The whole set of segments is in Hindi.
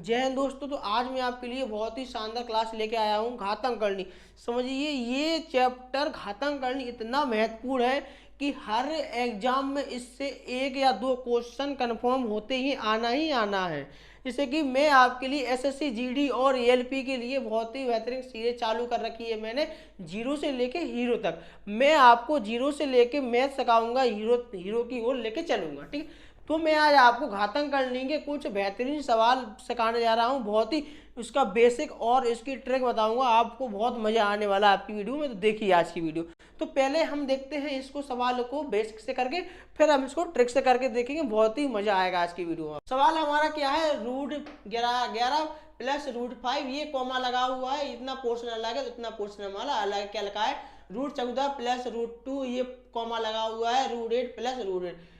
जय हिंद दोस्तों। तो आज मैं आपके लिए बहुत ही शानदार क्लास लेके आया हूँ, घातांकरणी। समझिए, ये चैप्टर घातांकरणी इतना महत्वपूर्ण है कि हर एग्जाम में इससे एक या दो क्वेश्चन कंफर्म होते ही आना है। जैसे कि मैं आपके लिए एसएससी जीडी और एएलपी के लिए बहुत ही बेहतरीन सीरीज चालू कर रखी है मैंने, जीरो से लेके हीरो तक। मैं आपको जीरो से लेके मैथ सिखाऊंगा, हीरो की ओर लेके चलूंगा, ठीक है। तो मैं आज आपको घातांकरणी के कुछ बेहतरीन सवाल सिखाने जा रहा हूँ, बहुत ही उसका बेसिक और इसकी ट्रिक बताऊंगा। आपको बहुत मजा आने वाला है आपकी वीडियो में, तो देखिए आज की वीडियो। तो पहले हम देखते हैं इसको, सवाल को बेसिक से करके, फिर हम इसको ट्रिक से करके देखेंगे। बहुत ही मजा आएगा आज की वीडियो में। सवाल हमारा क्या है, रूट 11 प्लस रूट 5, ये कॉमा लगा हुआ है, इतना पोर्शन अलग है, इतना पोर्शन हमारा अलग। क्या लिखा है, रूट 14 प्लस रूट 2, ये कॉमा लगा हुआ है, रूट 8 प्लस रूट 8।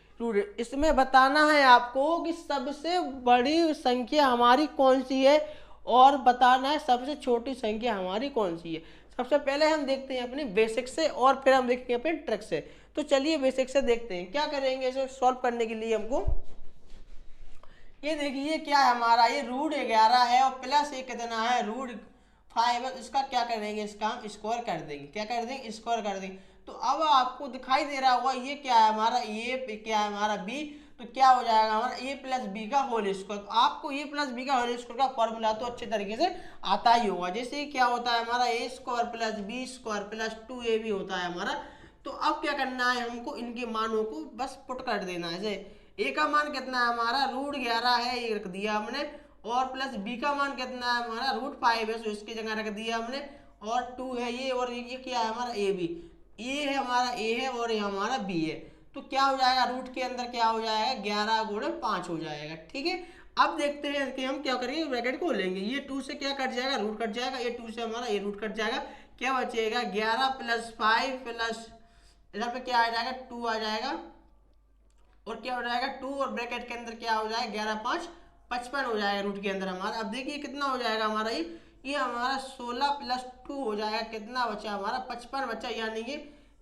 इसमें बताना है आपको कि सबसे बड़ी संख्या हमारी कौन सी है और बताना है सबसे छोटी संख्या हमारी कौन सी है। सबसे पहले हम देखते हैं अपने बेसिक से और फिर हम देखते हैं अपने ट्रिक से। तो चलिए बेसिक से देखते हैं क्या करेंगे इसे सॉल्व करने के लिए। हमको ये देखिए क्या है हमारा, ये रूट 11 है और प्लस ये कितना है, रूट 5 है। इसका क्या करेंगे, इसका हम स्क्वायर कर देंगे। क्या कर देंगे, स्क्वायर कर देंगे। तो अब आपको दिखाई दे रहा होगा ये क्या है हमारा, ये क्या है हमारा बी। तो क्या हो जाएगा हमारा ए प्लस बी का होल स्क्वायर। तो आपको ए प्लस बी का होल स्क्वायर का फॉर्मूला तो अच्छे तरीके से आता ही होगा। जैसे क्या होता है हमारा, A square plus B square plus 2ab भी होता है हमारा। तो अब क्या करना है, हमको इनके मानों को बस पुट कर देना है। जैसे ए का मान कितना है हमारा, रूट 11 है, ये रख दिया हमने। और प्लस बी का मान कितना है हमारा, रूट 5 है, तो इसकी जगह रख दिया हमने। और 2 है ये, और ये क्या है हमारा ए बी। ये है हमारा ए है और ये हमारा बी है। तो क्या हो जाएगा, रूट के अंदर क्या हो जाएगा, 11 गुणे 5 हो जाएगा, ठीक है। अब देखते हैं कि हम क्या करेंगे, ब्रैकेट को लेंगे। ये 2 से क्या कट जाएगा, रूट कट जाएगा। ये 2 से हमारा ये रूट कट जाएगा। क्या बचेगा, 11 प्लस 5 प्लस इधर पे क्या आ जाएगा, 2 आ जाएगा। और क्या हो जाएगा 2, और ब्रैकेट के अंदर क्या हो जाएगा, 11 5 55 हो जाएगा रूट के अंदर हमारा। अब देखिए कितना हो जाएगा हमारा, ये हमारा 16 प्लस 2 हो जाएगा। कितना बचा हमारा, 55 बचा। यानी कि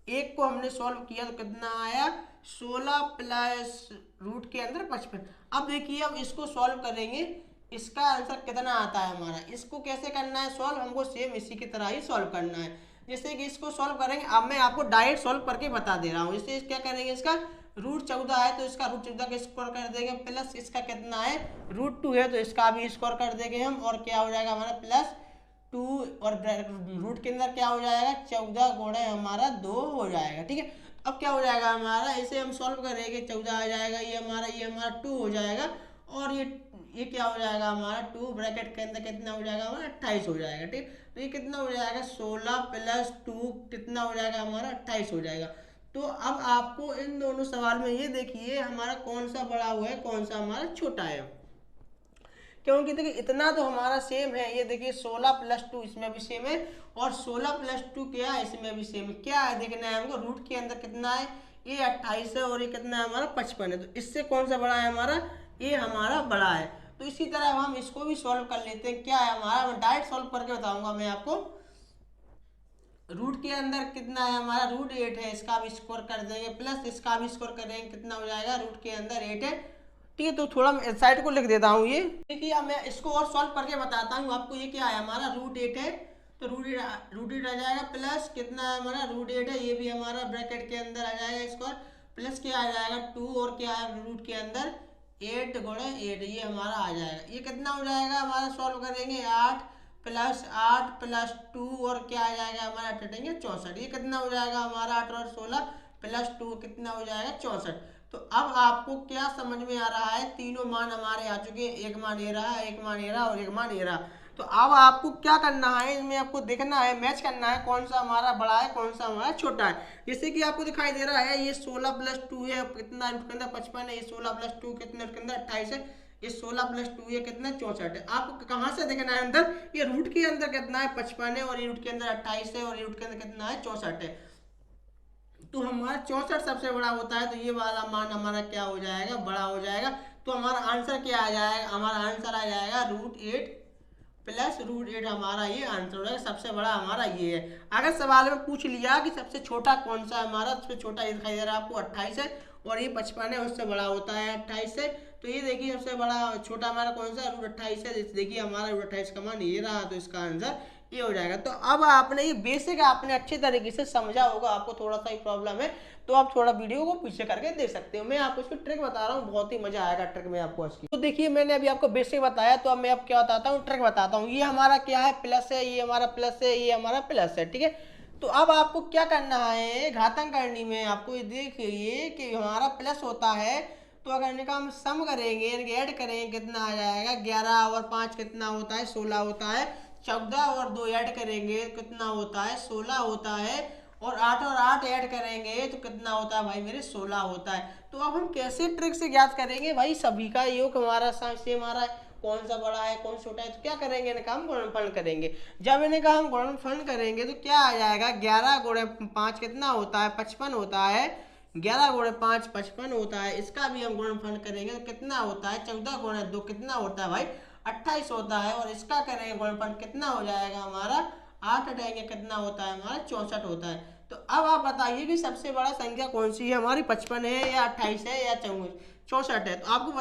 एक को हमने सॉल्व किया तो कितना आया, 16 प्लस रूट के अंदर 55। अब देखिए हम इसको सॉल्व करेंगे, इसका आंसर कितना आता है हमारा। इसको कैसे करना है सॉल्व, हमको सेम इसी की तरह ही सॉल्व करना है। जैसे कि इसको सॉल्व करेंगे, अब मैं आपको डायरेक्ट सॉल्व करके बता दे रहा हूँ। जैसे क्या करेंगे, इसका रूट 14 है तो इसका रूट 14 का स्क्वायर कर देंगे, प्लस इसका कितना है, रूट 2 है तो इसका भी स्क्वायर कर देंगे हम। और क्या हो जाएगा हमारा, प्लस 2, और रूट के अंदर क्या हो जाएगा, 14 गुणे हमारा 2 हो जाएगा, ठीक है। अब क्या हो जाएगा हमारा, इसे हम सॉल्व करेंगे, 14 आ जाएगा, ये हमारा 2 हो जाएगा। और ये क्या हो जाएगा हमारा 2, ब्रैकेट के अंदर कितना हो जाएगा हमारा, 28 हो जाएगा, ठीक। तो ये कितना हो जाएगा, 16 प्लस 2 कितना हो जाएगा हमारा, 28 हो जाएगा। तो अब आपको इन दोनों सवाल में ये देखिए हमारा कौन सा बड़ा हुआ है, कौन सा हमारा छोटा है। क्योंकि देखिए इतना तो हमारा सेम है। ये देखिए 16 प्लस 2 इसमें भी सेम है, और 16 प्लस 2 क्या है, इसमें भी सेम है। क्या है देखना है हमको, रूट के अंदर कितना है, ये 28 है, और ये कितना है हमारा 55 है। तो इससे कौन सा बड़ा है हमारा, ये हमारा बड़ा है। तो इसी तरह हम इसको भी सॉल्व कर लेते हैं। क्या है हमारा, मैं डायरेक्ट सॉल्व करके बताऊंगा मैं आपको। रूट के अंदर कितना है हमारा, रूट 8 है, इसका भी स्क्वायर कर देंगे, प्लस इसका भी स्क्वायर करेंगे, कितना हो जाएगा, रूट के अंदर 8 है, ठीक है। तो थोड़ा मैं साइड को लिख देता हूँ। ये देखिए मैं इसको और सॉल्व करके बताता हूँ आपको। ये क्या है हमारा, रूट 8 है, तो रूट 8 आ जाएगा, प्लस कितना है हमारा, रूट 8 है, ये भी हमारा ब्रैकेट के अंदर आ जाएगा स्क्वायर, प्लस क्या आ जाएगा 2, और क्या है रूट के अंदर 8 गुणे 8, ये हमारा आ जाएगा। ये कितना हो जाएगा हमारा, सॉल्व करेंगे 8 प्लस 8 प्लस 2, और क्या आ जाएगा हमारा, टटेंगे 64। ये कितना हो जाएगा हमारा, 8 और 16 प्लस 2 कितना हो जाएगा, 64। तो अब आपको क्या समझ में आ रहा है, तीनों मान हमारे आ चुके हैं। एक मान ये रहा, एक मान ये रहा, और एक मान ये रहा। तो अब आपको क्या करना है, इसमें आपको देखना है, मैच करना है कौन सा हमारा बड़ा है, कौन सा हमारा छोटा है। जैसे कि आपको दिखाई दे रहा है ये 16 प्लस 2 है, कितना इसके अंदर 55 है, ये 16 प्लस 2 कितना इसके अंदर 28 है, ये 16 प्लस 2 ये कितना 64 है। आपको कहाँ से देखना है अंदर, ये रूट के अंदर कितना है 55 है, और ये रूट के अंदर 28 है, और ये रूट के अंदर कितना है 64 है। तो हमारा 64 सबसे बड़ा होता है, तो ये वाला मान हमारा क्या हो जाएगा, बड़ा हो जाएगा। तो हमारा आंसर क्या आ जाएगा, हमारा आंसर आ जाएगा रूट 8 प्लस रूट 8, हमारा ये आंसर हो जाएगा। सबसे बड़ा हमारा ये है। अगर सवाल में पूछ लिया कि सबसे छोटा कौन सा है हमारा, सबसे छोटा ये दिखाई दे रहा है आपको 28 है, और ये 55 है, उससे बड़ा होता है 28 से। तो ये देखिए सबसे बड़ा छोटा हमारा कौन सा, रूट 28 है। देखिए हमारा रूट 28 का मान ये रहा, तो इसका आंसर ये हो जाएगा। तो अब आपने ये बेसिक आपने अच्छे तरीके से समझा होगा, आपको थोड़ा सा ही प्रॉब्लम है तो आप थोड़ा वीडियो को पीछे करके देख सकते हो। मैं आपको इसकी ट्रिक बता रहा हूँ, बहुत ही मजा आएगा ट्रिक में आपको इसकी। तो देखिए मैंने अभी आपको बेसिक बताया, तो अब मैं अब क्या बताता हूँ, ट्रिक बताता हूँ। ये हमारा क्या है, प्लस है, ये हमारा प्लस है, ये हमारा प्लस है, ठीक है। तो अब आपको क्या करना है, घातांकरणी में आपको ये देखिए कि हमारा प्लस होता है, तो अगर का हम सम करेंगे, ऐड करेंगे, कितना आ जाएगा, 11 और 5 कितना होता है, 16 होता है। 14 और 2 ऐड करेंगे कितना होता है, 16 होता है। और 8 और 8 ऐड करेंगे तो कितना होता है भाई मेरे, 16 होता है। तो अब हम कैसे ट्रिक से ज्ञात करेंगे भाई, सभी का योग हमारा सेम आ रहा है, कौन सा बड़ा है कौन छोटा है, तो क्या करेंगे, इनका हम गुणनफल करेंगे। जब इनका हम गुणनफल करेंगे तो क्या आ जाएगा, 11 गुणे 5 कितना होता है, 55 होता है। 11 गुणे 5 55 होता है। इसका भी हम गुणनफल करेंगे तो कितना होता है, 14 गुणे 2 कितना होता है भाई, 28 होता है। और इसका करेंगे गुणनफल कितना हो जाएगा हमारा, 8 हटाएंगे कितना होता है हमारा, 64 होता है। तो अब आप बताइए कि सबसे बड़ा संख्या कौन सी है हमारी, 55 है या 28 है या 64 है। तो आपको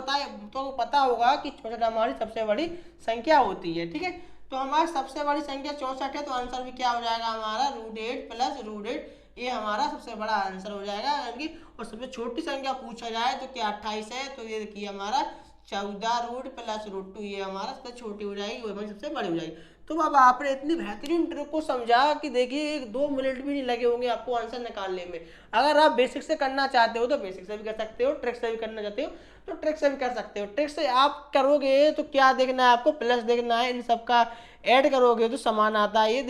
पता होगा कि 64 हमारी सबसे बड़ी संख्या होती है, ठीक है। तो हमारी सबसे बड़ी संख्या 64 है, तो आंसर भी क्या हो जाएगा हमारा, √8 प्लस √8, ये हमारा सबसे बड़ा आंसर हो जाएगा यानी। और सबसे छोटी संख्या पूछा जाए तो क्या 28 है, तो ये देखिए हमारा 14 प्लस √2, ये हमारा सबसे छोटी हो जाएगी, वो हमारी सबसे बड़ी हो जाएगी। तो अब आपने इतनी बेहतरीन ट्रिक को समझा कि देखिए 1-2 मिनट भी नहीं लगे होंगे आपको आंसर निकालने में। अगर आप बेसिक से करना चाहते हो तो बेसिक से भी कर सकते हो, ट्रिक से भी करना चाहते हो तो ट्रिक से भी कर सकते हो। ट्रिक से आप करोगे तो क्या देखना है आपको, प्लस देखना है, इन सबका ऐड करोगे तो समान आता है। ये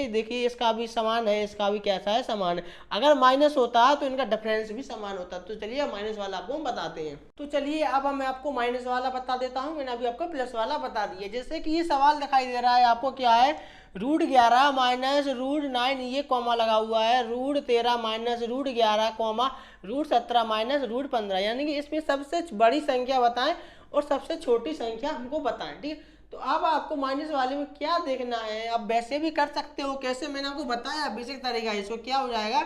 देखिए इसका भी समान है, इसका भी कैसा है, समान है। अगर माइनस होता है तो इनका डिफरेंस भी समान होता है। तो चलिए माइनस वाला आपको हम बताते हैं। तो चलिए अब मैं आपको माइनस वाला बता देता हूँ, मैंने अभी आपको प्लस वाला बता दिया। जैसे कि ये सवाल दिखाई दे रहा है आपको, क्या है, √11 माइनस √9, ये कॉमा लगा हुआ है, √13 माइनस √11 कॉमा √17 माइनस √15, यानी कि इसमें सबसे बड़ी संख्या बताएं और सबसे छोटी संख्या हमको बताएं, ठीक है। तो अब आपको माइनस वाले में क्या देखना है, अब वैसे भी कर सकते हो, कैसे मैंने आपको बताया बेसिक तरीका। इसको क्या हो जाएगा,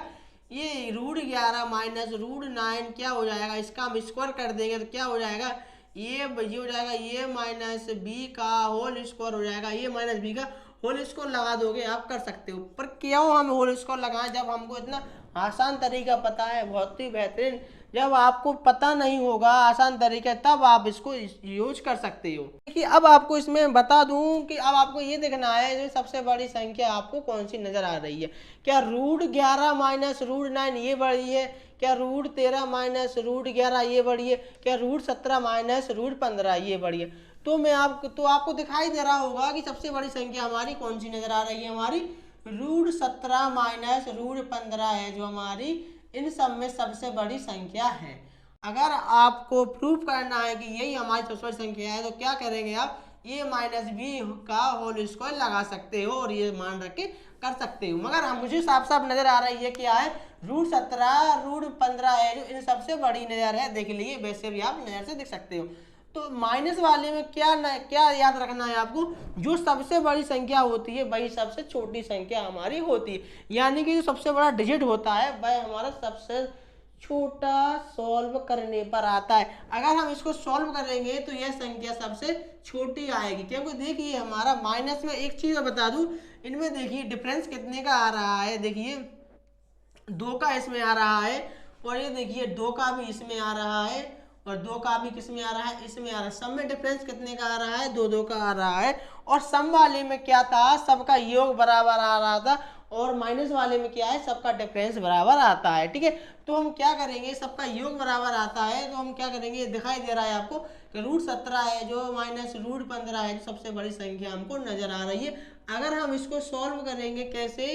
ये √11 माइनस √9 क्या हो जाएगा, इसका हम स्क्वायर कर देंगे तो क्या हो जाएगा, ये हो जाएगा, ये माइनस बी का होल स्क्वायर हो जाएगा, ये माइनस बी का होल स्क्वायर लगा दोगे आप कर सकते हो। पर क्यों हम होल स्क्वायर लगाएं जब हमको इतना आसान तरीका पता है, बहुत ही बेहतरीन। जब आपको पता नहीं होगा आसान तरीका तब आप इसको यूज कर सकते हो। देखिए अब आपको इसमें बता दूं कि अब आपको ये देखना है जो सबसे बड़ी संख्या आपको कौन सी नजर आ रही है, क्या √11 माइनस √9 ये बड़ी है, क्या √13 माइनस √11 ये बड़ी है, क्या √17 माइनस √15 ये बड़ी है। तो आपको दिखाई दे रहा होगा कि सबसे बड़ी संख्या हमारी कौन सी नजर आ रही है, हमारी √17 माइनस √15 है, जो हमारी इन सब में सबसे बड़ी संख्या है। अगर आपको प्रूफ करना है कि यही हमारी सबसे बड़ी संख्या है तो क्या करेंगे आप, ये माइनस बी का होल स्क्वायर लगा सकते हो और ये मान रख के कर सकते हो। मगर मुझे साफ साफ नजर आ रही है क्या है, √17 √15 है जो इन सबसे बड़ी नजर है, देख लीजिए, वैसे भी आप नजर से देख सकते हो। तो माइनस वाले में क्या याद रखना है आपको, जो सबसे बड़ी संख्या होती है वही सबसे छोटी संख्या हमारी होती है, यानी कि जो सबसे बड़ा डिजिट होता है वह हमारा सबसे छोटा सॉल्व करने पर आता है। अगर हम इसको सॉल्व करेंगे तो यह संख्या सबसे छोटी आएगी, क्योंकि देखिए हमारा माइनस में एक चीज बता दूं, इनमें देखिए डिफरेंस कितने का आ रहा है, देखिए 2 का इसमें आ रहा है, और ये देखिए 2 का भी इसमें आ रहा है, और 2 का भी किसमें आ रहा है, इसमें आ रहा है। सब में डिफरेंस कितने का आ रहा है, 2 का आ रहा है। और सम वाले में क्या था, सबका योग बराबर आ रहा था, और माइनस वाले में क्या है, सबका डिफरेंस बराबर आता है, ठीक है। तो हम क्या करेंगे, सबका योग बराबर आता है तो हम क्या करेंगे, दिखाई दे रहा है आपको कि √17 है जो माइनस √15 है, सबसे बड़ी संख्या हमको नजर आ रही है। अगर हम इसको सॉल्व करेंगे कैसे,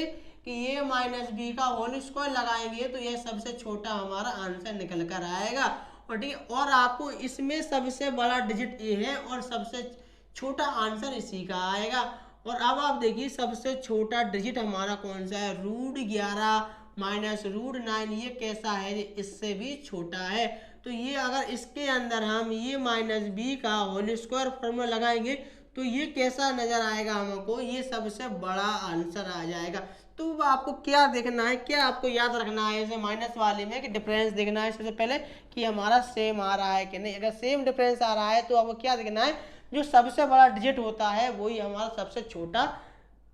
कि ये माइनस बी का होल स्क्वायर लगाएंगे तो ये सबसे छोटा हमारा आंसर निकल कर आएगा, और ठीक है। और आपको इसमें सबसे बड़ा डिजिट ये है और सबसे छोटा आंसर इसी का आएगा। और अब आप देखिए सबसे छोटा डिजिट हमारा कौन सा है, √11 माइनस √9, ये कैसा है, इससे भी छोटा है। तो ये अगर इसके अंदर हम ये माइनस बी का होल स्क्वायर फॉर्मूला लगाएंगे तो ये कैसा नजर आएगा हमको, ये सबसे बड़ा आंसर आ जाएगा। तो तो आपको क्या देखना है, क्या आपको याद रखना है जैसे माइनस वाले में कि डिफरेंस देखना है सबसे पहले कि हमारा सेम आ रहा है कि नहीं। अगर सेम डिफरेंस आ रहा है तो आपको क्या देखना है, जो सबसे बड़ा डिजिट होता है वही हमारा सबसे छोटा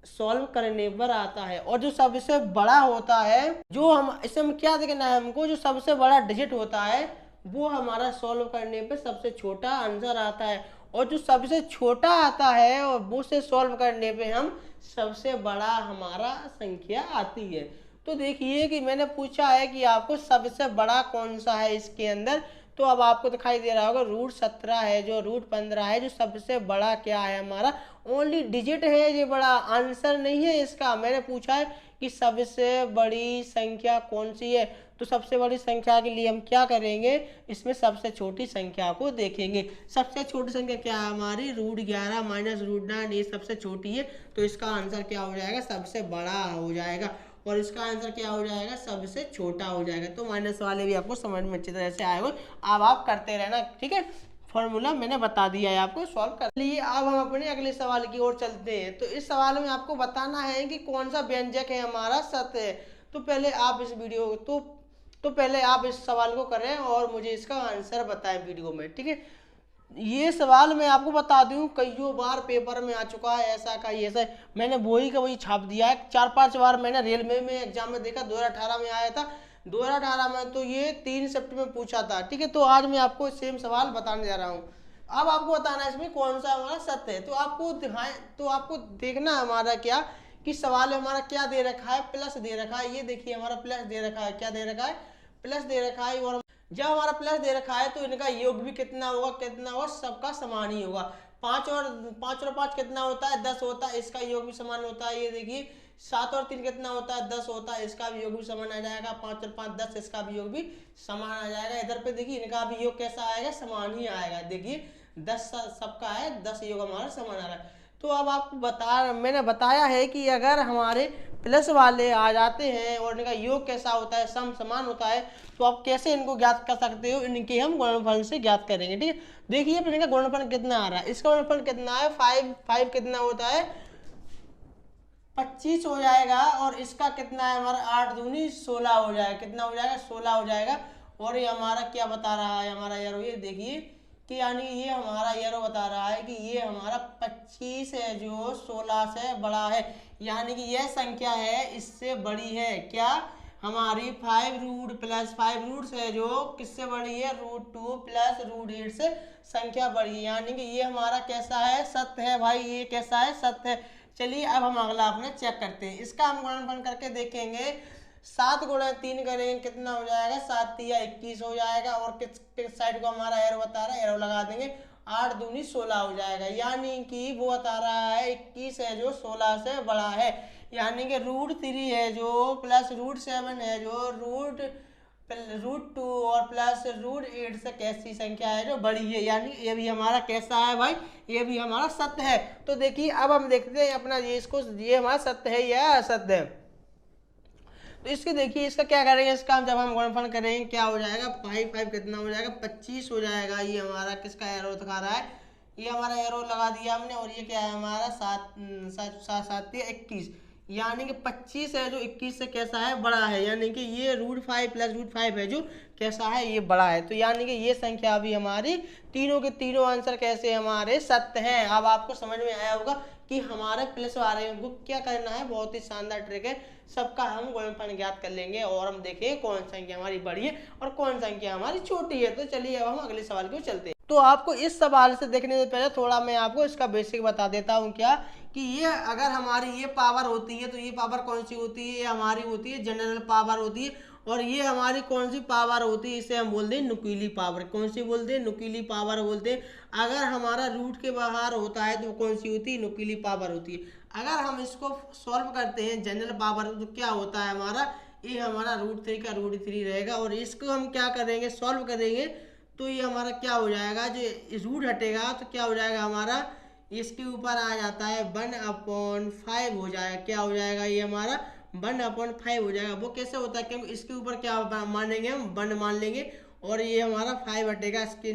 सॉल्व करने पर आता है, और जो सबसे बड़ा होता है, जो हम इसमें क्या देखना है हमको, जो सबसे बड़ा डिजिट होता है वो हमारा सॉल्व करने पे सबसे छोटा आंसर आता है, और जो सबसे छोटा आता है और वो से सॉल्व करने पे हम सबसे बड़ा हमारा संख्या आती है। तो देखिए कि मैंने पूछा है कि आपको सबसे बड़ा कौन सा है इसके अंदर, तो अब आपको दिखाई दे रहा होगा √17 है, जो √15 है, जो सबसे बड़ा क्या है हमारा ओनली डिजिट है, ये बड़ा आंसर नहीं है इसका। मैंने पूछा है कि सबसे बड़ी संख्या कौन सी है, तो सबसे बड़ी संख्या के लिए हम क्या करेंगे, इसमें सबसे छोटी संख्या को देखेंगे। सबसे छोटी संख्या क्या है हमारी √11 माइनस √9, ये सबसे छोटी है, तो इसका आंसर क्या हो जाएगा, सबसे बड़ा हो जाएगा, और इसका आंसर क्या हो जाएगा, सबसे छोटा हो जाएगा। तो माइनस वाले भी आपको समझ में अच्छी तरह से आएगा, अब आप करते रहना, ठीक है। फॉर्मूला मैंने बता दिया है आपको, सॉल्व कर लिए। अब हम अपने अगले सवाल की ओर चलते हैं। तो इस सवाल में आपको बताना है कि कौन सा व्यंजक है हमारा सत्य है। तो पहले आप इस वीडियो तो पहले आप इस सवाल को करें और मुझे इसका आंसर बताएं वीडियो में, ठीक है। ये सवाल मैं आपको बता दूं कईयों बार पेपर में आ चुका है, ऐसा का ऐसा मैंने वही का वही छाप दिया है। 4-5 बार मैंने रेलवे में एग्जाम में देखा, 2018 में आया था, 2018 में तो ये 3 सिफ्ट में पूछा था, ठीक है। तो आज मैं आपको सेम सवाल बताने जा रहा हूँ। अब आपको बताना है इसमें कौन सा हमारा सत्य है। तो आपको देखना है हमारा क्या कि सवाल हमारा क्या दे रखा है, प्लस दे रखा है। ये देखिए हमारा प्लस दे रखा है, क्या दे रखा है, प्लस दे रखा है। और जब हमारा प्लस दे रखा है तो इनका योग भी कितना होगा, सबका समान ही होगा। 5 और 5 कितना होता है, 10 होता है, इसका योग भी समान होता है। ये देखिए 7 और 3 कितना होता है, 10 होता है, इसका भी योग भी समान आ जाएगा। 5 और 5 10, इसका भी योग भी समान आ जाएगा। इधर पे देखिए इनका भी योग कैसा आएगा, समान ही आएगा। देखिए 10 सबका है, 10 योग हमारा समान आ रहा है। तो अब आपको मैंने बताया है कि अगर हमारे प्लस वाले आ जाते हैं और इनका योग कैसा होता है, सम समान होता है, तो आप कैसे इनको ज्ञात कर सकते हो, इनके हम गुणनफल से ज्ञात करेंगे, ठीक है। देखिए इनका गुणनफल कितना आ रहा है, इसका गुणनफल कितना है 5 कितना होता है 25 हो जाएगा, और इसका कितना है हमारा 8 दूनी 16 हो जाएगा। कितना हो जाएगा, 16 हो जाएगा। और ये हमारा क्या बता रहा है हमारा एरो, ये देखिए कि यानी ये हमारा एरो बता रहा है कि ये हमारा 25 है जो 16 से बड़ा है, यानी कि यह संख्या है इससे बड़ी है। क्या हमारी 5 रूट है जो किससे बड़ी है, √2 प्लस √8 से संख्या बड़ी है, यानी कि ये हमारा कैसा है, सत्य है भाई। ये कैसा है, सत्य है। चलिए अब हम अगला अपने चेक करते हैं। इसका हम गुणनफल करके देखेंगे। 7 गुणा 3 करेंगे कितना हो जाएगा, 7 तिया 21 हो जाएगा। और किस साइड को हमारा एरो बता रहा है, एरो लगा देंगे, 8 दूनी 16 हो जाएगा। यानी कि वो बता रहा है 21 है जो 16 से बड़ा है, यानी कि √3 है जो प्लस √7 है जो √2 और प्लस √8 से कैसी संख्या है जो बड़ी है, यानी ये भी हमारा कैसा है भाई, ये भी हमारा सत्य है। तो देखिए अब हम देखते हैं अपना ये हमारा सत्य है या असत्य है। तो इसके देखिए इसका क्या करेंगे, इसका जब हम गुणनफल करेंगे क्या हो जाएगा, 5 कितना हो जाएगा 25 हो जाएगा। ये हमारा किसका एरो दिखा रहा है, ये हमारा एरो लगा दिया हमने। और ये क्या है हमारा 7 21, यानी कि 25 है जो 21 से कैसा है, बड़ा है, यानी कि ये √5 प्लस √5 है जो कैसा है, ये बड़ा है। तो यानी कि ये संख्या भी हमारी तीनों के तीनों आंसर कैसे हमारे सत्य हैं। अब आपको समझ में आया होगा कि हमारे प्लस वाले को क्या करना है, बहुत ही शानदार ट्रिक है। सबका हम गुणनफल ज्ञात कर लेंगे और हम देखेंगे कौन संख्या हमारी बड़ी है और कौन संख्या हमारी छोटी है। तो चलिए अब हम अगले सवाल की चलते हैं। तो आपको इस सवाल से देखने से पहले थोड़ा मैं आपको इसका बेसिक बता देता हूँ क्या कि ये अगर हमारी ये पावर होती है तो ये पावर कौन सी होती है, ये हमारी होती है जनरल पावर होती है। और ये हमारी कौन सी पावर होती है, इसे हम बोलते हैं नुकीली पावर। कौन सी बोलते हैं, नुकीली पावर बोलते हैं। अगर हमारा रूट के बाहर होता है तो कौन सी होती है, नुकीली पावर होती है। अगर हम इसको सॉल्व करते हैं जनरल पावर तो क्या होता है हमारा, ये हमारा √3 का √3 रहेगा। और इसको हम क्या करेंगे, सॉल्व करेंगे तो ये हमारा क्या हो जाएगा, जो रूट हटेगा तो क्या हो जाएगा हमारा, इसके ऊपर आ जाता है 1/5 हो जाएगा। क्या हो जाएगा, ये हमारा 1/5 हो जाएगा। वो कैसे होता है, क्योंकि इसके ऊपर क्या मानेंगे हम 1 मान लेंगे और ये हमारा 5 हटेगा इसके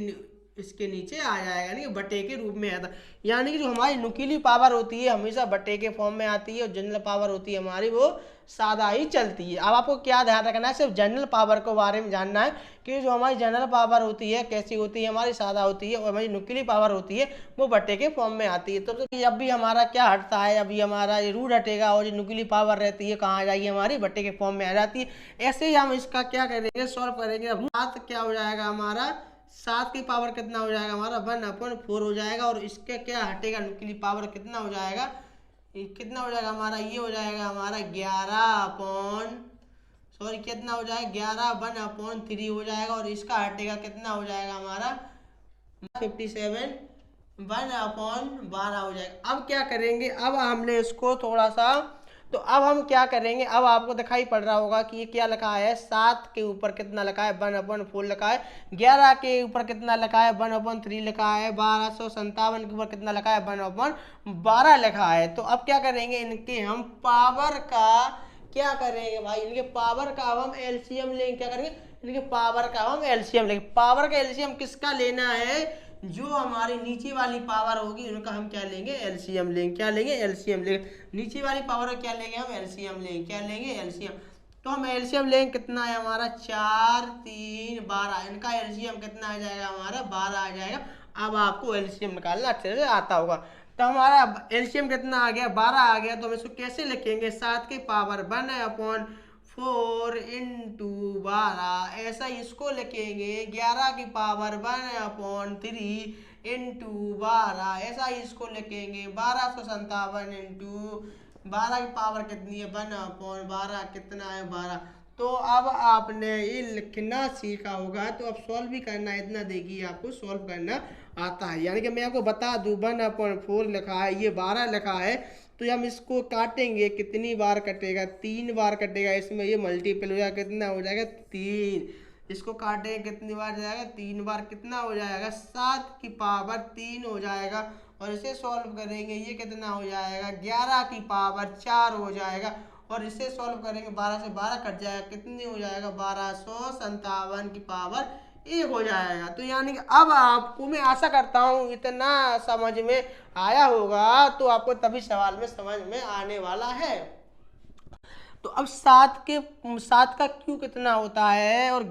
इसके नीचे आ जाएगा, यानी कि बटे के रूप में आता। यानी कि जो हमारी नुकीली पावर होती है हमेशा बटे के फॉर्म में आती है, और जनरल पावर होती है हमारी वो सादा ही चलती है। अब आपको क्या ध्यान रखना है, सिर्फ जनरल पावर के बारे में जानना है कि जो हमारी जनरल पावर होती है कैसी होती है, हमारी सादा होती है, और हमारी नुकीली पावर होती है वो बटे के फॉर्म में आती है। तो अब भी हमारा क्या हटता है, अभी हमारा ये रूट हटेगा और जो नुकीली पावर रहती है कहाँ आ जाएगी, हमारी बटे के फॉर्म में आ जाती है। ऐसे ही हम इसका क्या करेंगे, सॉल्व करेंगे। अब 7 क्या हो जाएगा हमारा, 7 की पावर कितना हो जाएगा हमारा 1/4 हो जाएगा, और इसके क्या हटेगा, नुकीली पावर कितना हो जाएगा, कितना हो जाएगा हमारा, ये हो जाएगा हमारा 11/3 हो जाएगा, और इसका हटेगा कितना हो जाएगा हमारा 57 1/12 हो जाएगा। अब क्या करेंगे, अब हमने इसको थोड़ा सा, तो अब हम क्या करेंगे, अब आपको दिखाई पड़ रहा होगा कि ये क्या लिखा है, 7 के ऊपर कितना लिखा है 1/4 लिखा है, 11 के ऊपर कितना लिखा है 1/3 लिखा है, 1257 के ऊपर कितना लिखा है 1/12 लिखा है। तो अब क्या करेंगे, इनके हम पावर का क्या करेंगे भाई, इनके पावर का अब हम एलसीएम लेंगे। क्या करेंगे, इनके पावर का हम एलसीएम लेंगे। पावर का एलसीएम किसका लेना है, जो हमारी नीचे वाली पावर होगी उनका हम क्या लेंगे, एलसीएम लेंगे। क्या लेंगे, एलसीएम लेंगे। नीचे वाली पावर क्या लेंगे हम, एलसीएम लेंगे। क्या लेंगे, एलसीएम। तो हम एलसीएम लेंगे, कितना है हमारा 4 3 12, इनका एलसीएम कितना आ जाएगा हमारा 12 आ जाएगा। अब आपको एलसीएम निकालना अच्छे से आता होगा। तो हमारा एलसीएम कितना आ गया, 12 आ गया। तो हम इसको कैसे लिखेंगे, 7 की पावर 1/4 इंटू 12, ऐसा इसको लिखेंगे। 11 की पावर 1/3 इंटू 12, ऐसा इसको लिखेंगे। 1257 इंटू 12 की पावर कितनी है 1/12, कितना है 12। तो अब आपने ये लिखना सीखा होगा, तो अब सॉल्व भी करना है। इतना देखिए आपको सॉल्व करना आता है, यानी कि मैं आपको बता दूं 1/4 लिखा है, ये 12 लिखा है, तो हम इसको काटेंगे, कितनी बार कटेगा, 3 बार कटेगा। इसमें ये मल्टीपल हो जाएगा, कितना हो जाएगा 3। इसको काटेंगे कितनी बार जाएगा, 3 बार, कितना हो जाएगा 7 की पावर 3 हो जाएगा। और इसे सॉल्व करेंगे, ये कितना हो जाएगा 11 की पावर 4 हो जाएगा। और इसे सॉल्व करेंगे, 12 से 12 कट जाएगा, कितनी हो जाएगा 1257 की पावर 1 हो जाएगा। तो यानी कि अब आपको मैं आशा करता हूँ इतना समझ में आया होगा, तो आपको तभी सवाल में समझ में आने वाला है। तो अब 7 का क्यू कितना होता है, और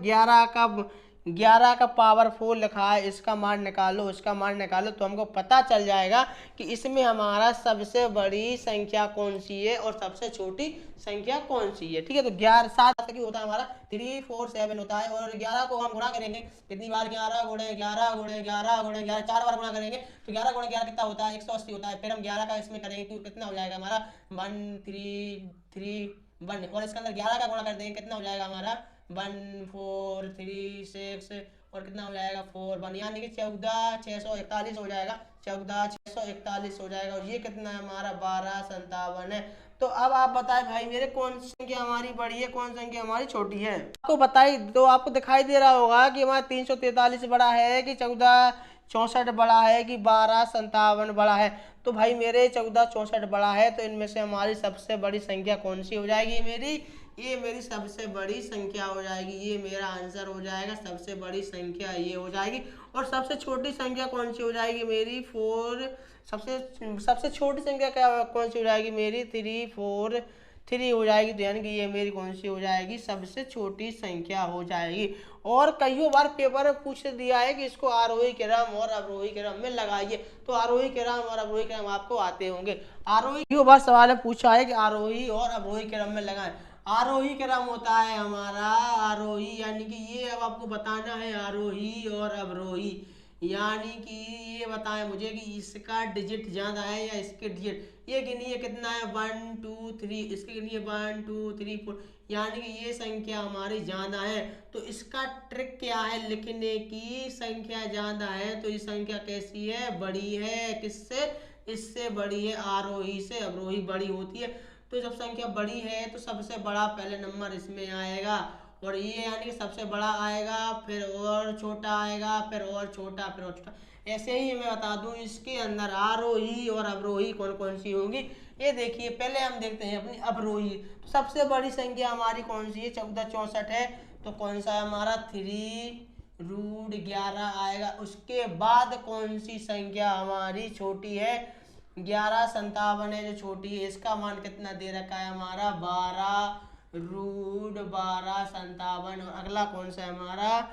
11 का पावर 4 लिखा है, इसका मान निकालो, इसका मान निकालो, तो हमको पता चल जाएगा कि इसमें हमारा सबसे बड़ी संख्या कौन सी है और सबसे छोटी संख्या कौन सी है। ठीक है, तो 7 क्यों होता है हमारा 347 होता है, और 11 को हम गुणा करेंगे कितनी बार, 11 गुणे 11 गुणे 11 गुणे 11, 4 बार गुणा करेंगे, तो 11 गुणे 11 कितना होता है 180 होता है। फिर हम 11 का इसमें करेंगे तो कितना हो जाएगा हमारा 133 और इसके अंदर 11 का गुणा कर देंगे, कितना हो जाएगा हमारा 1436, और कितना हो जाएगा 4 यानी कि 14,641 हो जाएगा, 14,641 हो जाएगा। और ये कितना है हमारा 1257 है। तो अब आप बताएं भाई मेरे कौन सी संख्या हमारी बड़ी है, कौन सी संख्या हमारी छोटी है। आपको बताइए, तो आपको दिखाई दे रहा होगा कि हमारा 343 बड़ा है कि 1464 बड़ा है कि 1257 बड़ा है। तो भाई मेरे 1464 बड़ा है, तो इनमें से हमारी सबसे बड़ी संख्या कौन सी हो जाएगी, ये मेरी सबसे बड़ी संख्या हो जाएगी। ये मेरा आंसर हो जाएगा, सबसे बड़ी संख्या ये हो जाएगी। और सबसे छोटी संख्या कौन सी हो जाएगी मेरी 4, सबसे छोटी संख्या क्या कौन सी हो जाएगी मेरी 343 हो जाएगी। तो यानी कि ये मेरी कौन सी हो जाएगी, सबसे छोटी संख्या हो जाएगी। और कईयों बार पेपर में पूछ दिया है कि इसको आरोही क्रम और अवरोही क्रम में लगाइए, तो आरोही क्रम और अवरोही क्रम आपको आते होंगे। कईयों बार सवाल में पूछा है कि आरोही और अवरोही क्रम में लगाएं। आरोही क्रम होता है हमारा आरोही, यानी कि ये अब आपको बताना है आरोही और अवरोही, यानी कि ये बताएं मुझे कि इसका डिजिट ज्यादा है या इसके डिजिट। ये गिनिए कितना है 1 2 3, इसके गिनिए 1 2 3 4, यानी कि ये संख्या हमारी ज्यादा है। तो इसका ट्रिक क्या है लिखने की, संख्या ज्यादा है तो ये संख्या कैसी है, बड़ी है। किससे, इससे बड़ी है, आरोही से अवरोही बड़ी होती है। तो जब संख्या बड़ी है तो सबसे बड़ा पहले नंबर इसमें आएगा, और ये यानी कि सबसे बड़ा आएगा, फिर और छोटा आएगा, फिर और छोटा, फिर और छोटा। ऐसे ही मैं बता दूं इसके अंदर आरोही और अवरोही कौन कौन सी होंगी। ये देखिए, पहले हम देखते हैं अपनी अवरोही। तो सबसे बड़ी संख्या हमारी कौन सी है, 1464 है। तो कौन सा है हमारा 3 √11 आएगा। उसके बाद कौन सी संख्या हमारी छोटी है? 1157 है जो छोटी है। इसका मान कितना दे रखा है हमारा? 12√1257। और अगला कौन सा है हमारा?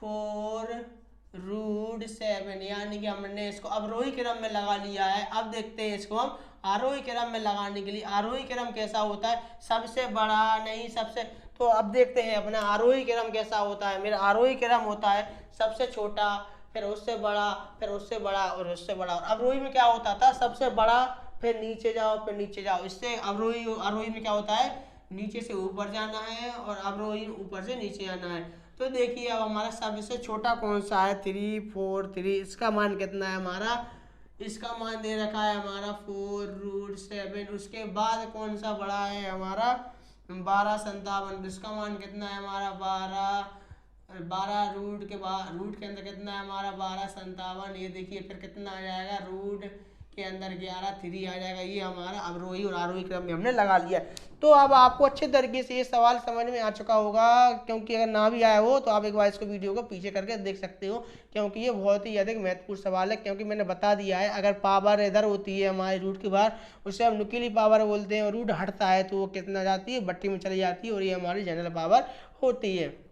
4√7, यानी कि हमने इसको अवरोही क्रम में लगा लिया है। अब देखते हैं इसको हम आरोही क्रम में लगाने के लिए। आरोही क्रम कैसा होता है? सबसे बड़ा नहीं सबसे, तो अब देखते हैं अपना आरोही क्रम कैसा होता है। मेरा आरोही क्रम होता है सबसे छोटा, फिर उससे बड़ा, फिर उससे बड़ा और उससे बड़ा। और अवरोही में क्या होता था? सबसे बड़ा, फिर नीचे जाओ, फिर नीचे जाओ। इससे आरोही में क्या होता है? नीचे से ऊपर जाना है और अवरोही ऊपर से नीचे आना है। तो देखिए अब हमारा सबसे छोटा कौन सा है? 343। इसका मान कितना है हमारा? इसका मान दे रखा है हमारा 4√7। उसके बाद कौन सा बड़ा है हमारा? 1257। इसका मान कितना है हमारा? 12 रूट के बाद रूट के अंदर कितना है हमारा? 1257। ये देखिए फिर कितना आ जाएगा? रूट के अंदर 11 3 आ जाएगा। ये हमारा अवरोही और आरोही क्रम में हमने लगा लिया। तो अब आपको अच्छे तरीके से ये सवाल समझ में आ चुका होगा, क्योंकि अगर ना भी आया हो तो आप एक बार इसको वीडियो को पीछे करके देख सकते हो, क्योंकि ये बहुत ही अधिक महत्वपूर्ण सवाल है। क्योंकि मैंने बता दिया है, अगर पावर इधर होती है हमारे रूट के बाहर, उसे हम नुकीली पावर बोलते हैं, और रूट हटता है तो वो कितना जाती है? बट्टी में चली जाती है, और ये हमारी जनरल पावर होती है।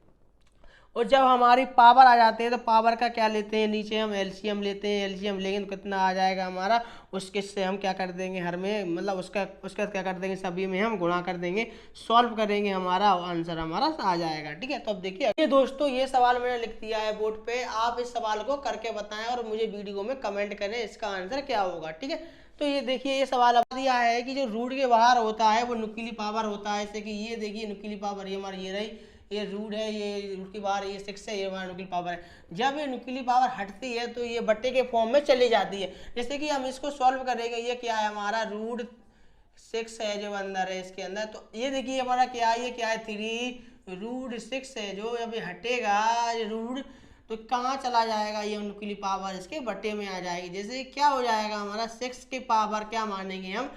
और जब हमारी पावर आ जाती है तो पावर का क्या लेते हैं? नीचे हम एलसीएम लेते हैं। एलसीएम लेंगे तो कितना आ जाएगा हमारा? उसके से हम क्या कर देंगे हर में, मतलब उसका उसका क्या कर देंगे? सभी में हम गुणा कर देंगे, सॉल्व करेंगे, हमारा आंसर हमारा आ जाएगा। ठीक है, तो अब देखिए ये दोस्तों, ये सवाल मैंने लिख दिया है बोर्ड पे। आप इस सवाल को करके बताएं और मुझे वीडियो में कमेंट करें इसका आंसर क्या होगा। ठीक है, तो ये देखिए ये सवाल अब दिया है कि जो रूट के बाहर होता है वो नुकीली पावर होता है। जैसे कि ये देखिए नुकीली पावर, ये हमारी ये रही, ये रूट है, ये रूट की बाहर ये 6 है, ये हमारा न्यूक्लियर पावर है। जब ये न्यूक्लियर पावर हटती है तो ये बट्टे के फॉर्म में चली जाती है। जैसे कि हम इसको सॉल्व करेंगे, ये क्या है हमारा? √6 है जो अंदर है इसके अंदर। तो ये देखिए हमारा क्या है? ये क्या है? 3√6 है जो जब ये हटेगा ये रूट, तो कहाँ चला जाएगा? ये न्यूक्लियर पावर इसके बट्टे में आ जाएगी। जैसे क्या हो जाएगा हमारा? 6 की पावर क्या मानेंगे हम?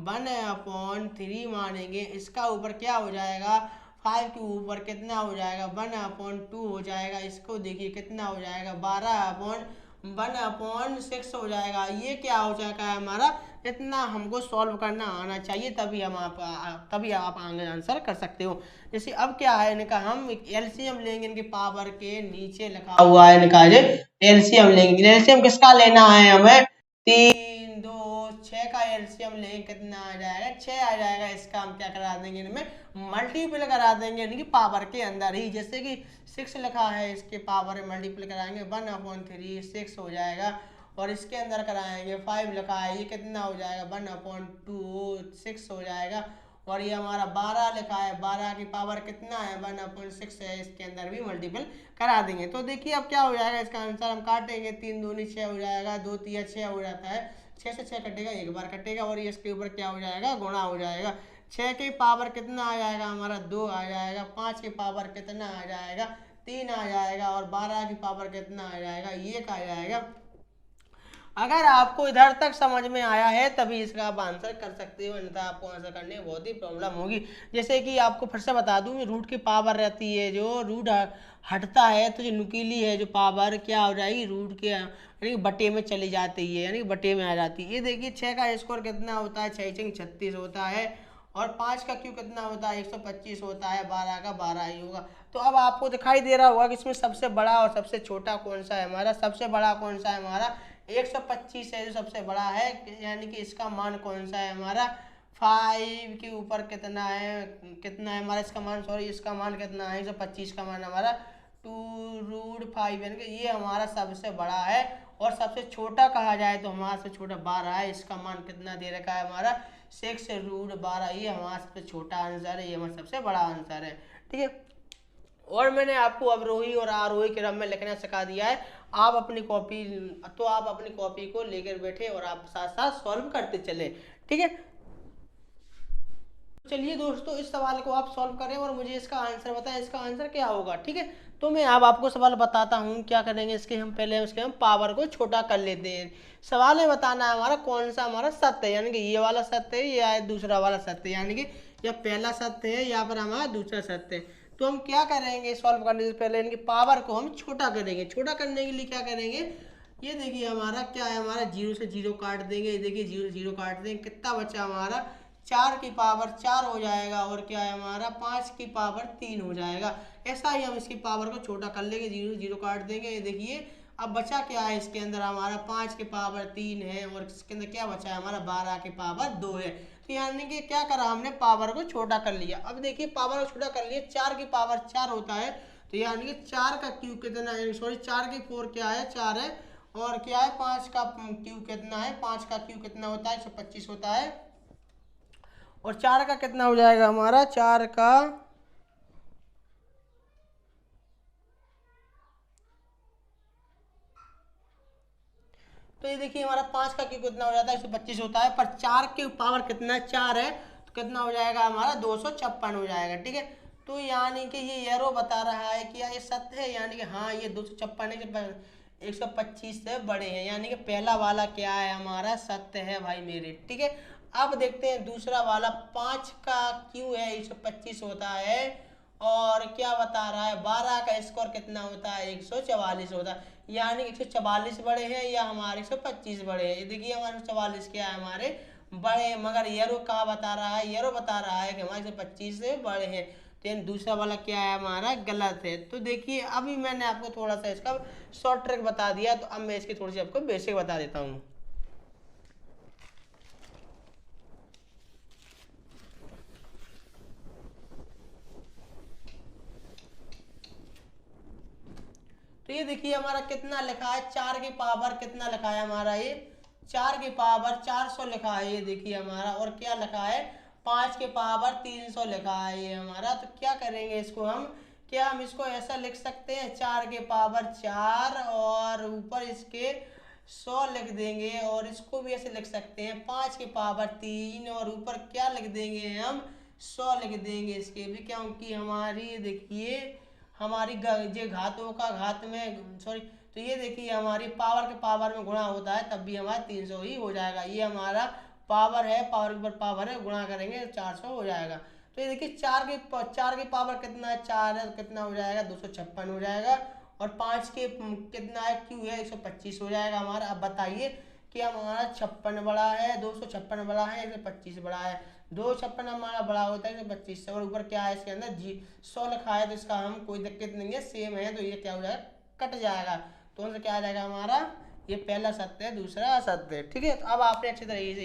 1/3 मानेंगे। इसका ऊपर क्या हो जाएगा? 5 के ऊपर कितना हो जाएगा? 1/2 हो जाएगा। इसको देखिए कितना हो जाएगा? 12/1/6 हो जाएगा। ये क्या हो जाएगा हमारा? इतना हमको सॉल्व करना आना चाहिए, तभी आप आगे आंसर कर सकते हो। जैसे अब क्या है इनका, हम एलसीएम लेंगे, इनके पावर के नीचे लिखा हुआ है इनका, एलसीएम लेंगे। एलसीएम किसका लेना है हमें? 3 2 6 का एलसीएम लेंगे, कितना आ जाएगा? 6 आ जाएगा। इसका हम क्या करा देंगे? इनमें मल्टीपल करा देंगे इनकी पावर के अंदर ही। जैसे कि 6 लिखा है, इसके पावर में मल्टीपल कराएंगे, 1/3 6 हो जाएगा। और इसके अंदर कराएंगे 5 लिखा है, ये कितना हो जाएगा? 1/2 6 हो जाएगा। और ये हमारा 12 लिखा है, 12 की पावर कितना है? 1/6 है, इसके अंदर भी मल्टीपल करा देंगे। तो देखिए अब क्या हो जाएगा इसका आंसर, हम काटेंगे, 3 दूनी 6 हो जाएगा, 2 3 6 हो जाता है, 6 से 6 कटेगा, एक बार कटेगा, और ये इसके ऊपर क्या हो जाएगा? गुणा हो जाएगा। 6 की पावर कितना आ जाएगा हमारा? 2 आ जाएगा। 5 की पावर कितना आ जाएगा? 3 आ जाएगा। और 12 की पावर कितना आ जाएगा? 1 आ जाएगा। अगर आपको इधर तक समझ में आया है तभी इसका आप आंसर कर सकते हो, अन्यथा आपको आंसर करने में बहुत ही प्रॉब्लम होगी। जैसे कि आपको फिर से बता दूं, रूट की पावर रहती है, जो रूट हटता है तो जो नुकीली है जो पावर क्या हो जाएगी? रूट के यानी बटे में चली जाती है, यानी बटे में आ जाती है। ये देखिए 6 का स्कोर कितना होता है? 6 36 होता है। और 5 का क्यू कितना होता है? 125 होता है। 12 का 12 ही होगा। तो अब आपको दिखाई दे रहा होगा कि इसमें सबसे बड़ा और सबसे छोटा कौन सा है हमारा? सबसे बड़ा कौन सा है हमारा? 125 है जो सबसे बड़ा है, यानी कि इसका मान कौन सा है हमारा? 5 के ऊपर कितना है? कितना है हमारा इसका मान? सॉरी, इसका मान कितना है? 125 का मान हमारा 2√5, यानी कि ये हमारा सबसे बड़ा है। और सबसे छोटा कहा जाए तो हमारा सबसे छोटा 12 है। इसका मान कितना दे रखा है हमारा? 6√12। ये हमारा सबसे छोटा आंसर है, ये हमारा सबसे बड़ा आंसर है। ठीक है, और मैंने आपको अवरोही और आरोही क्रम में लिखना सिखा दिया है। आप अपनी कॉपी को लेकर बैठे और आप साथ साथ सॉल्व करते चले। ठीक है, चलिए दोस्तों, इस सवाल को आप सॉल्व करें और मुझे इसका आंसर बताएं, इसका आंसर क्या होगा। ठीक है, तो मैं अब आपको सवाल बताता हूँ क्या करेंगे। इसके हम पहले उसके हम पावर को छोटा कर लेते हैं। सवाल में बताना है हमारा कौन सा हमारा सत्य है, यानी कि ये वाला सत्य है या दूसरा वाला सत्य है, यानी कि या पहला सत्य है या फिर हमारा दूसरा सत्य है। तो हम क्या करेंगे सॉल्व करने से पहले इनकी पावर को हम छोटा करेंगे। छोटा करने के लिए क्या करेंगे, ये देखिए हमारा क्या है, हमारा जीरो से जीरो काट देंगे, ये देखिए जीरो जीरो काट देंगे, कितना बचा हमारा 4 की पावर 4 हो जाएगा, और क्या है हमारा 5 की पावर 3 हो जाएगा। ऐसा ही हम इसकी पावर को छोटा कर लेंगे, जीरो जीरो काट देंगे। ये देखिए अब बचा क्या है इसके अंदर हमारा 5 की पावर 3 है, और इसके अंदर क्या बचा है हमारा 12 की पावर 2 है। तो यानी कि क्या करा हमने, पावर को छोटा कर लिया। अब देखिए पावर को छोटा कर लिया, 4 की पावर 4 होता है, तो यानी कि 4 का क्यूब कितना है, सॉरी 4 की 4 क्या है 4 है, और क्या है 5 का क्यूब कितना है, 5 का क्यूब कितना होता है 125 होता है, और 4 का कितना हो जाएगा हमारा 4 का, तो ये देखिए हमारा 5 का क्यूब कितना हो जाता है 125 होता है, पर 4 के पावर कितना है 4 है, तो कितना हो जाएगा हमारा 256 हो जाएगा। ठीक है, तो यानी कि ये एरो बता रहा है कि ये सत्य है, यानी कि हाँ ये 256 है, 125 से बड़े हैं, यानी कि पहला वाला क्या है हमारा सत्य है भाई मेरे। ठीक है, अब देखते हैं दूसरा वाला, 5 का क्यू है 125 होता है, और क्या बता रहा है 12 का स्क्वायर कितना होता है 144 होता है, यानी 144 बड़े हैं या हमारे 125 बड़े हैं। ये देखिए हमारे 144 क्या है हमारे बड़े हैं, मगर येरो कहाँ बता रहा है, येरो बता रहा है कि हमारे 125 से बड़े हैं, तो दूसरा वाला क्या है हमारा गलत है। तो देखिए अभी मैंने आपको थोड़ा सा इसका शॉर्ट ट्रिक बता दिया, तो अब मैं इसकी थोड़ी सी आपको बेसिक बता देता हूँ। तो ये देखिए हमारा कितना लिखा है, 4 की पावर कितना लिखा है हमारा, ये 4 की पावर 400 लिखा है, ये देखिए हमारा, और क्या लिखा है 5 के पावर 300 लिखा है ये हमारा। तो क्या करेंगे इसको हम, क्या हम इसको ऐसा लिख सकते हैं 4 के पावर 4 और ऊपर इसके 100 लिख देंगे, और इसको भी ऐसे लिख सकते हैं 5 के पावर 3 और ऊपर क्या लिख देंगे हम 100 लिख देंगे इसके भी, क्योंकि हमारी देखिए हमारी ये घातों का घात में सॉरी, तो ये देखिए हमारी पावर के पावर में गुणा होता है तब भी हमारा 300 ही हो जाएगा। ये हमारा पावर है, पावर के ऊपर पावर है, गुणा करेंगे 400 हो जाएगा। तो ये देखिए 4 की पावर कितना है 4 है, तो कितना हो जाएगा 256 हो जाएगा, और 5 के कितना है क्यू है 125 हो जाएगा हमारा। अब बताइए कि हमारा 56 बड़ा है 256 बड़ा है 125 बड़ा है, 256 हमारा बड़ा होता है 125 से, और ऊपर क्या है इसके अंदर 100 लिखा है, तो इसका हम कोई दिक्कत नहीं है, सेम है, तो ये क्या हो जाएगा कट जाएगा, तो उनसे क्या आ जाएगा हमारा ये पहला सत्य है दूसरा असत्य है। ठीक है, तो अब आपने अच्छी तरीके से